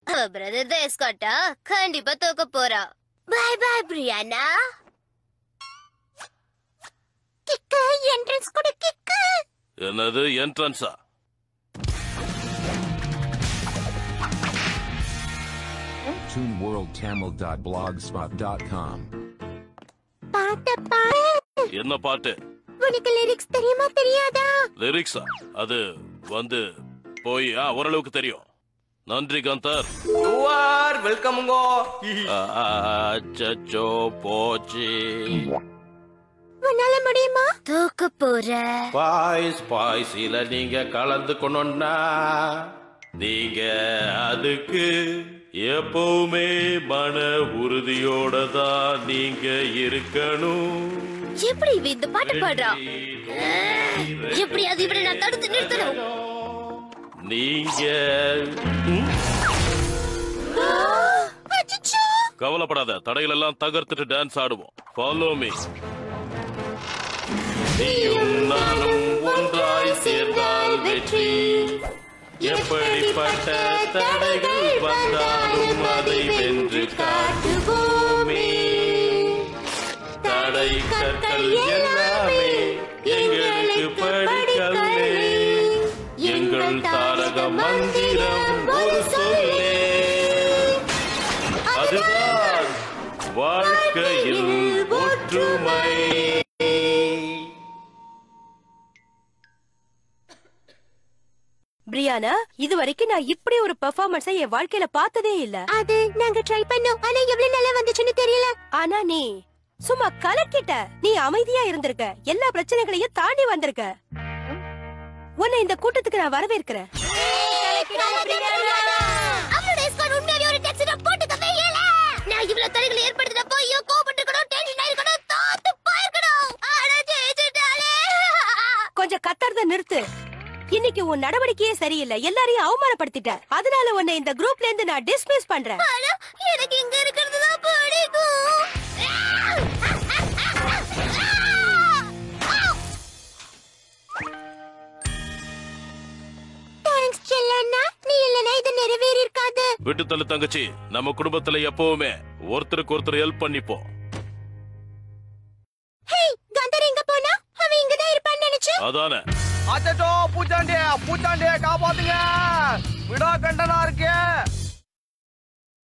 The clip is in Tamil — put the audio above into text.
பிரதர் தேஸ்காட்டா கண்டிப்பா தோக்க போறா. பை பை பிரியானா. கிக்கு என்ட்ரன்ஸ் கூட கிக்கு. என்னது என்ட்ரன்ஸா? tuneworldtamil.blogspot.com பாட்டு பாடு. என்ன பாட்டு? உனக்கு லிரிக்ஸ் தெரியுமா தெரியாதா? லிரிக்ஸா? அது வந்து போய் ஓரளவுக்கு தெரியும். நன்றி கந்தர். வெல்கம்ங்கோ. அச்சச்சோ போச்சு. உன்னால முடியுமா? தூக்க போற. பாய்ஸ்ல நீங்க கலந்துக்கணும்னா நீங்க அதுக்கு எப்பவுமே மன உறுதியோட தான் நீங்க இருக்கணும். எப்படி இந்த பாட்டு பாடுறா? எப்படி அது இவரை நான் தடுத்து நிறுத்தணும்? நீங்க கவலைப்படாத, தடைகள் எல்லாம் தகர்த்துட்டு டான்ஸ் ஆடுவோம். Follow me. நீயும் நானும் ஒன்றாய் சேர்ந்தால் வெற்றி. எப்படிப்பட்ட தடைகள் வந்தாலும் அதை வென்று காட்டுவோமே. தடை கற்கள் எல்லாமே எங்களுக்கு படிக்கல்லே. எங்கள் தாரக மந்திரம் ஒரு சொல்லே. அதுதான் வாழ்க்கையில் ஒற்றுமை. பிரியானா, இது வரைக்கும் நான் இப்படி ஒரு பெர்ஃபார்மன்ஸ் என் வாழ்க்கையில பார்த்ததே இல்ல. அது நாங்க ட்ரை பண்ணோம், ஆனா எவ்வளவு நல்லா வந்துச்சுன்னு தெரியல. ஆனா நீ சும்மா கலக்கிட்ட. நீ அமைதியா இருந்திருக்க, எல்லா பிரச்சனைகளையும் தாண்டி வந்திருக்க. உன்னை இந்த கூட்டத்துக்கு நான் வரவேற்கிறேன். நான் இவ்வளவு தடைகளை ஏற்படுத்தினப்போ கோபப்பட்டிருக்கணும், டென்ஷன் ஆயிருக்கணும், தோத்து போயிருக்கணும். ஆனா ஜெயிச்சுட்டாளே. கொஞ்சம் கத்தறத நிறுத்து. இன்னைக்கு உன் நடவடிக்கையே சரியில்லை, எல்லாரையும் அவமானப்படுத்திட்ட. அதனால உன்னை இந்த குரூப்ல இருந்து நான் டிஸ்மிஸ் பண்றேன். எனக்கு இங்க இருக்கிறது தான் பிடிக்கும். தேங்க்ஸ் செல்லண்ணா, நீ இல்லனா இது நிறைவேறி இருக்காது. விட்டு தள்ளு தங்கச்சி, நம்ம குடும்பத்துல எப்பவுமே ஒருத்தருக்கு ஒருத்தர் ஹெல்ப் பண்ணிப்போம். ஹே, கந்தர் எங்க போனா? அவன் இங்க தான் இருப்பான்னு நினைச்சு. அதானே. அச்சோ பூச்சாண்டி காப்பாத்துங்க. விடா கண்டனா இருக்கே.